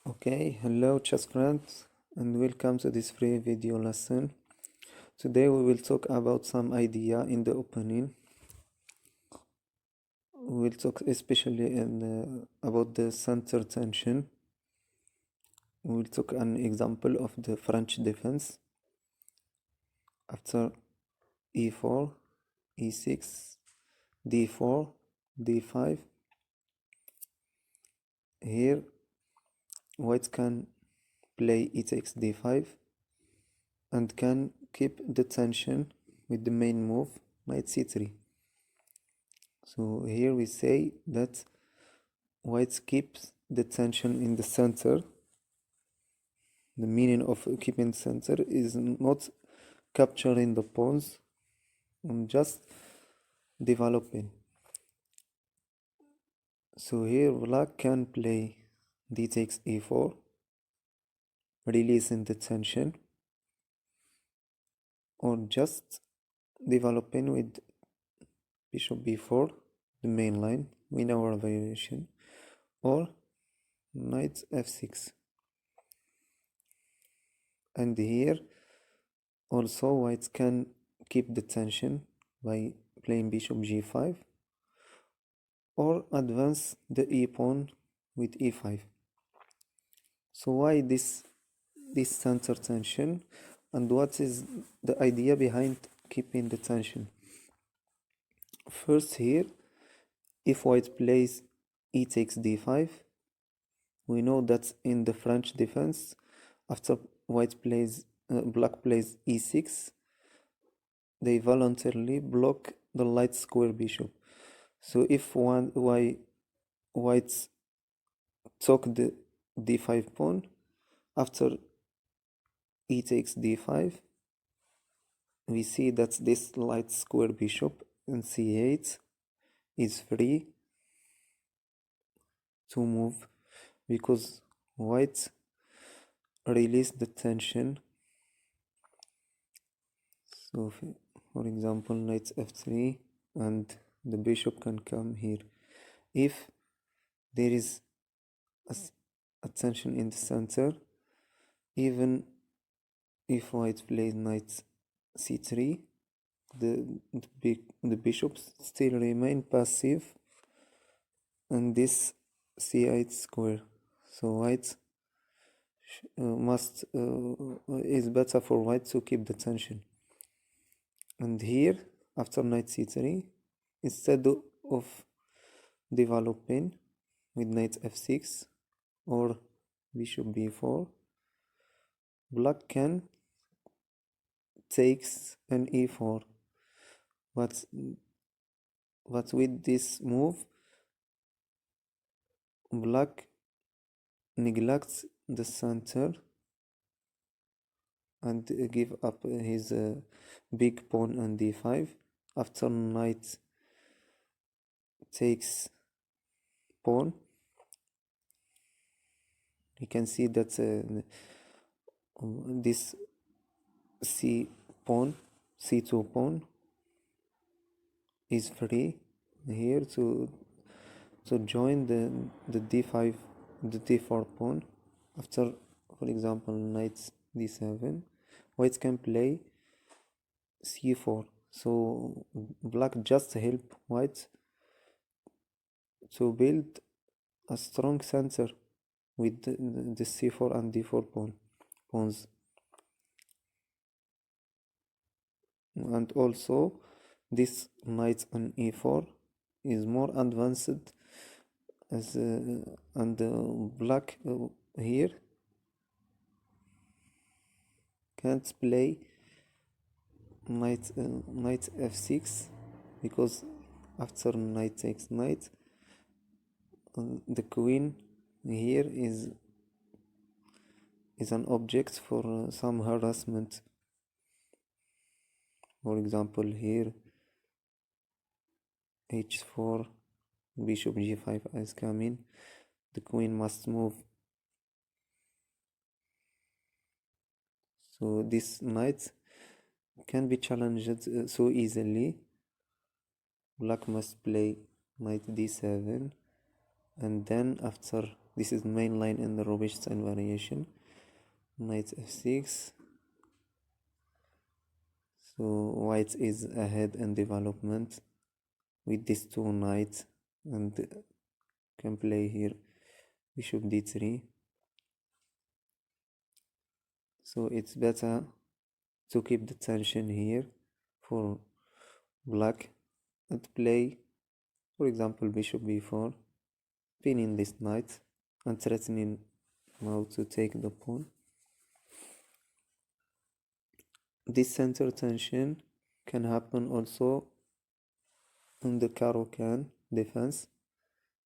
Okay, hello chess friends and welcome to this free video lesson. Today we will talk about some idea in the opening. We'll talk especially about the center tension. We'll talk an example of the French defense after e4, e6, d4, d5. Here white can play e takes d5 and can keep the tension with the main move knight c3. So here we say that white keeps the tension in the center. The meaning of keeping center is not capturing the pawns and just developing. So here black can play d takes e4, releasing the tension, or just developing with bishop b4, the main line, win our variation, or knight f6. And here also white can keep the tension by playing bishop g5 or advance the e pawn with e5. So why this center tension, and what is the idea behind keeping the tension? First, here if white plays e takes d5, we know that in the French defense, after white plays black plays e6, they voluntarily block the light square bishop. So if white took the d5 pawn, after e takes d5, we see that this light square bishop in c8 is free to move because white released the tension. So for example, knight f3 and the bishop can come here. If there is a tension in the center, even if white plays knight c3, the bishops still remain passive and this c8 square. So white is better for white to keep the tension. And here after knight c3, instead of developing with knight f6 or bishop b4, black can takes an e4, but with this move black neglects the center and give up his big pawn on d5. After knight takes pawn, you can see that this c2 pawn is free here to join the d5, the d4 pawn. After, for example, knight d7, white can play c4. So black just help white to build a strong center with the c4 and d4 pawns. And also this knight on e4 is more advanced as and black here can't play knight f6 because after knight takes knight, the queen here is an object for some harassment. For example, here h4, bishop g5 is coming, the queen must move. So this knight can be challenged so easily. Black must play knight d7, and then after This is main line in the Rubinstein variation. Knight f6. So white is ahead in development with these two knights, and can play here bishop d3. So it's better to keep the tension here for black and play, for example, bishop b4, pinning this knight and threatening now to take the pawn. This center tension can happen also in the Karaoke defense.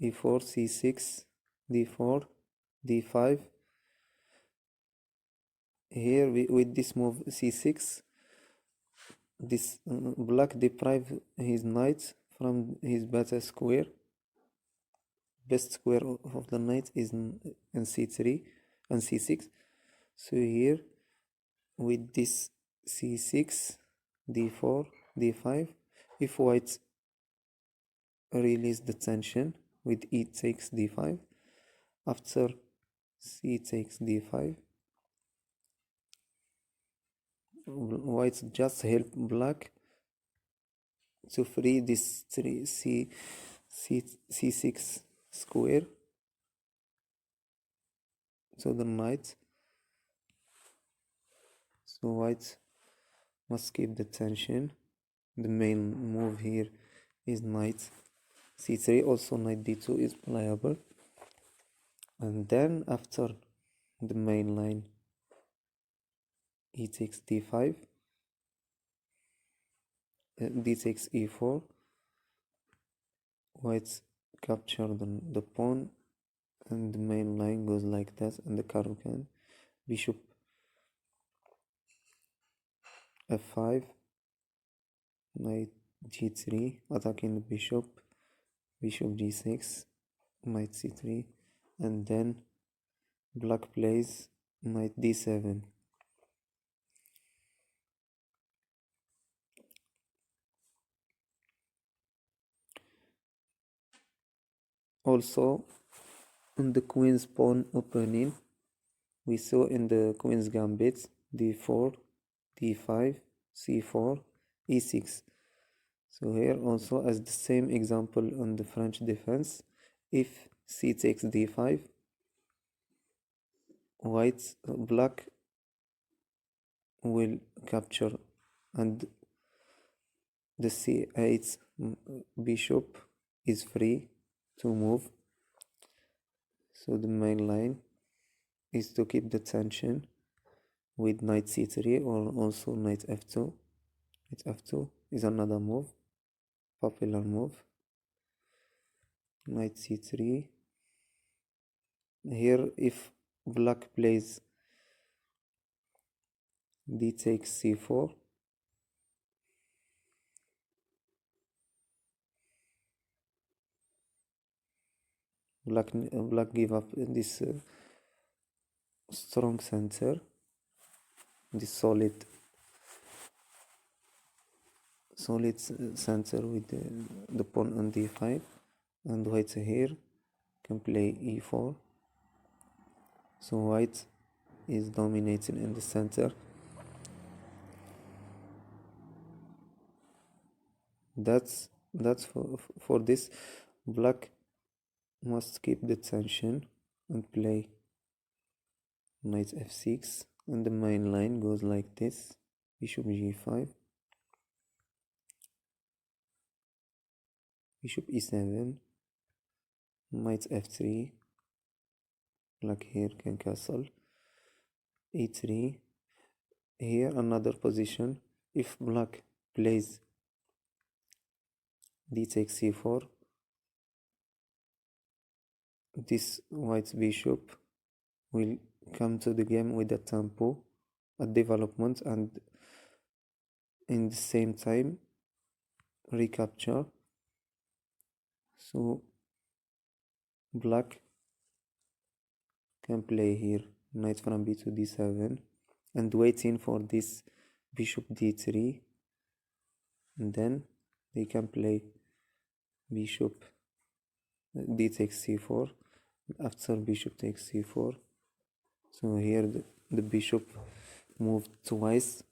e4, c6, d4, d5. Here with this move c6, this black deprive his knight from his better square. Best square of the knight is in c3 and c6. So here with this c6, d4, d5, if white release the tension with e takes d5, after c takes d5, white just help black to free this c6 square to the knight. So white must keep the tension. The main move here is knight c3. Also knight d2 is playable, and then after the main line e takes d5, d takes e4, white capture the pawn, and the main line goes like that. And the Karaoke bishop f5, knight g3, attacking the bishop, bishop g6, knight c3, and then black plays knight d7. Also, in the queen's pawn opening, we saw in the queen's gambit d4, d5, c4, e6. So here also, as the same example on the French defense, if c takes d5, black will capture, and the c8 bishop is free to move. So the main line is to keep the tension with knight c3 or also knight f2. Knight f2 is another move, popular move. Knight c3. Here if black plays d takes c4, black give up this strong center, this solid center with the pawn on d5, and white here can play e4. So white is dominating in the center. That's for this. Black must keep the tension and play knight f6, and the main line goes like this: bishop g5, bishop e7, knight f3. Black here can castle e3. Here another position. If black plays d takes c4, this white bishop will come to the game with a tempo, a development, and in the same time recapture. So black can play here knight from b to d7 and waiting for this bishop d3, and then they can play bishop d takes c4, after bishop takes c4. So here the bishop moved twice